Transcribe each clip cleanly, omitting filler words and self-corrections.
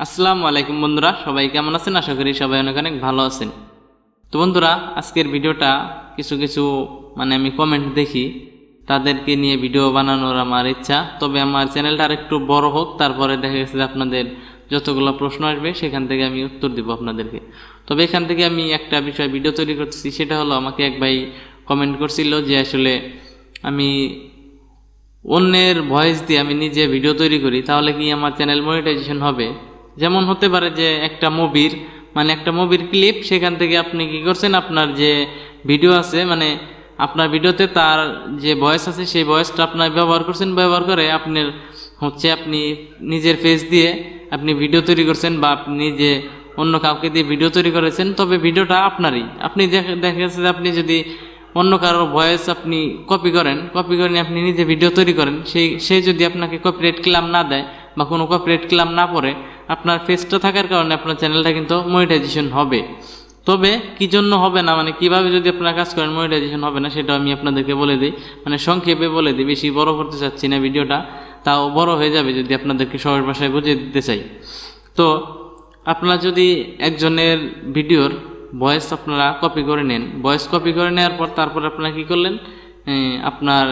আসসালামু আলাইকুম বন্ধুরা, সবাই কেমন আছেন? আশা করি সবাই অনেক অনেক ভালো আছেন। তো বন্ধুরা, আজকের ভিডিওটা কিছু আমি কমেন্ট দেখি, তাদেরকে নিয়ে ভিডিও বানানোর আমার ইচ্ছা। তবে আমার চ্যানেলটা আরেকটু বড় হোক, তারপরে দেখা গেছে যে আপনাদের যতগুলো প্রশ্ন আসবে সেখান থেকে আমি উত্তর দিব আপনাদেরকে। তবে এখান থেকে আমি একটা বিষয় ভিডিও তৈরি করতেছি, সেটা হলো আমাকে এক ভাই কমেন্ট করছিল যে আসলে আমি অন্যের ভয়েস দিয়ে আমি নিজে ভিডিও তৈরি করি, তাহলে কি আমার চ্যানেল মনিটাইজেশন হবে? যেমন হতে পারে যে একটা মুভির ক্লিপ, সেখান থেকে আপনি কি করছেন, আপনার যে ভিডিও আছে আপনার ভিডিওতে তার যে ভয়েস আছে সেই ভয়েসটা আপনার ব্যবহার করছেন, ব্যবহার করে আপনি নিজের ফেস দিয়ে আপনি ভিডিও তৈরি করছেন, বা আপনি নিজে অন্য কাউকে দিয়ে ভিডিও তৈরি করেছেন। তবে ভিডিওটা আপনারই, আপনি দেখা যাচ্ছে যে আপনি যদি অন্য কারোর ভয়েস আপনি কপি করে আপনি নিজে ভিডিও তৈরি করেন, সেই যদি আপনাকে কপিরাইট ক্লেম না দেয় বা কোনো কপিরাইট ক্লেম না পড়ে, আপনার ফেসটা থাকার কারণে আপনার চ্যানেলটা কিন্তু মনিটাইজেশন হবে। তবে কি জন্য হবে না, কিভাবে যদি আপনারা কাজ করেন মনিটাইজেশন হবে না, সেটা আমি আপনাদেরকে বলে দিই, সংক্ষেপে বলে দিই। বেশি বড় করতে চাচ্ছি না ভিডিওটা, তাও বড় হয়ে যাবে যদি আপনাদেরকে সহজ ভাষায় বুঝিয়ে দিতে চাই। তো আপনারা যদি একজনের ভিডিওর ভয়েস আপনারা কপি করে নেন, ভয়েস কপি করে নেওয়ার পর তারপর আপনারা কি করলেন, আপনার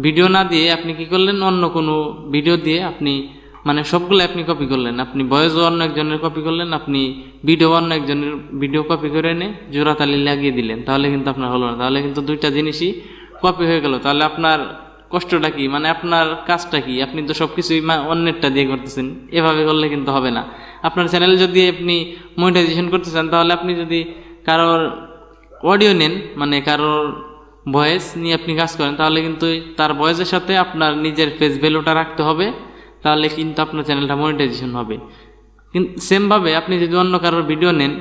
ভিডিও না দিয়ে আপনি কি করলেন, অন্য কোনো ভিডিও দিয়ে আপনি সবগুলো আপনি কপি করলেন, আপনি ভয়েসও অন্য একজনের কপি করলেন, আপনি ভিডিও অন্য একজনের ভিডিও কপি করে এনে জোড়াতালি লাগিয়ে দিলেন, তাহলে কিন্তু আপনার হলো না। তাহলে কিন্তু দুইটা জিনিসই কপি হয়ে গেল। তাহলে আপনার কষ্টটা কি, আপনার কাজটা কি? আপনি তো সব কিছুই অন্যেরটা দিয়ে করতেছেন। এভাবে করলে কিন্তু হবে না। আপনার চ্যানেল যদি আপনি মনিটাইজেশন করতে চান, তাহলে আপনি যদি কারোর অডিও নেন, কারোর ভয়েস নিয়ে আপনি কাজ করেন, তাহলে কিন্তু তার ভয়েসের সাথে আপনার নিজের ফেস ভ্যালুটা রাখতে হবে, তাহলে কিন্তু আপনার চ্যানেলটা মনিটাইজেশন হবে। কিন্তু সেমভাবে আপনি যদি অন্য কারোর ভিডিও নেন,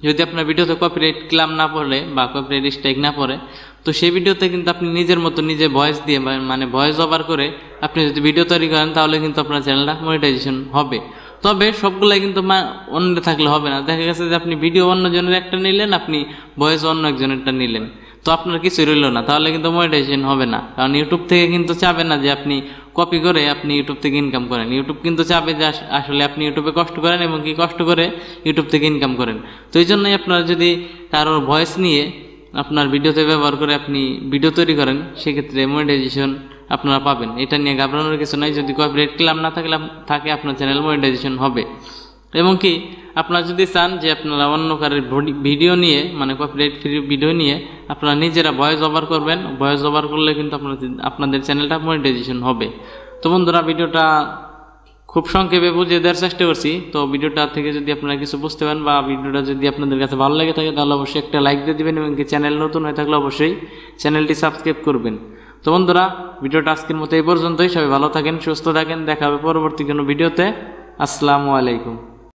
যদি আপনার ভিডিওতে কপিরাইট ক্লেম না পড়ে বা কপিরাইট স্ট্রাইক না পড়ে, তো সেই ভিডিওতে কিন্তু আপনি নিজের মতো নিজে ভয়েস দিয়ে ভয়েস ওভার করে আপনি যদি ভিডিও তৈরি করেন, তাহলে কিন্তু আপনার চ্যানেলটা মনিটাইজেশন হবে। তবে সবগুলাই কিন্তু অন্য থাকলে হবে না। দেখা গেছে যে আপনি ভিডিও অন্যজনের একটা নিলেন, আপনি ভয়েস অন্য একজনেরটা নিলেন, তো আপনার কিছু রইল না, তাহলে কিন্তু মনিটাইজেশন হবে না। কারণ ইউটিউব থেকে কিন্তু চাবে না যে আপনি কপি করে আপনি ইউটিউব থেকে ইনকাম করেন। ইউটিউব কিন্তু চাবে যে আসলে আপনি ইউটিউবে কষ্ট করেন এবং কি কষ্ট করে ইউটিউব থেকে ইনকাম করেন। তো এই জন্যই আপনারা যদি কারোর ভয়েস নিয়ে আপনার ভিডিওতে ব্যবহার করে আপনি ভিডিও তৈরি করেন, সেক্ষেত্রে মনিটাইজেশন আপনারা পাবেন। এটা নিয়ে ঘাবড়ানোর কিছু নাই। যদি কপিরাইট ক্লেম না থাকে আপনার চ্যানেল মনিটাইজেশন হবে। এবং কি আপনারা যদি চান যে আপনারা অন্য কারোর ভিডিও নিয়ে কপিরাইট ফ্রি ভিডিও নিয়ে আপনারা নিজেরা ভয়েস ওভার করবেন, ভয়েস ওভার করলে কিন্তু আপনাদের চ্যানেলটা মনিটাইজেশন হবে। তো বন্ধুরা, ভিডিওটা খুব সংক্ষেপে বুঝিয়ে দেওয়ার চেষ্টা করছি। তো ভিডিওটা থেকে যদি আপনারা কিছু বুঝতে পারেন বা ভিডিওটা যদি আপনাদের কাছে ভালো লেগে থাকে, তাহলে অবশ্যই একটা লাইক দিয়ে দিবেন এবং কি চ্যানেল নতুন হয়ে থাকলে অবশ্যই চ্যানেলটি সাবস্ক্রাইব করবেন। তো বন্ধুরা, ভিডিওটা আজকের মতো এই পর্যন্তই। সবাই ভালো থাকেন, সুস্থ থাকেন। দেখা হবে পরবর্তী কোনো ভিডিওতে। আসসালামু আলাইকুম।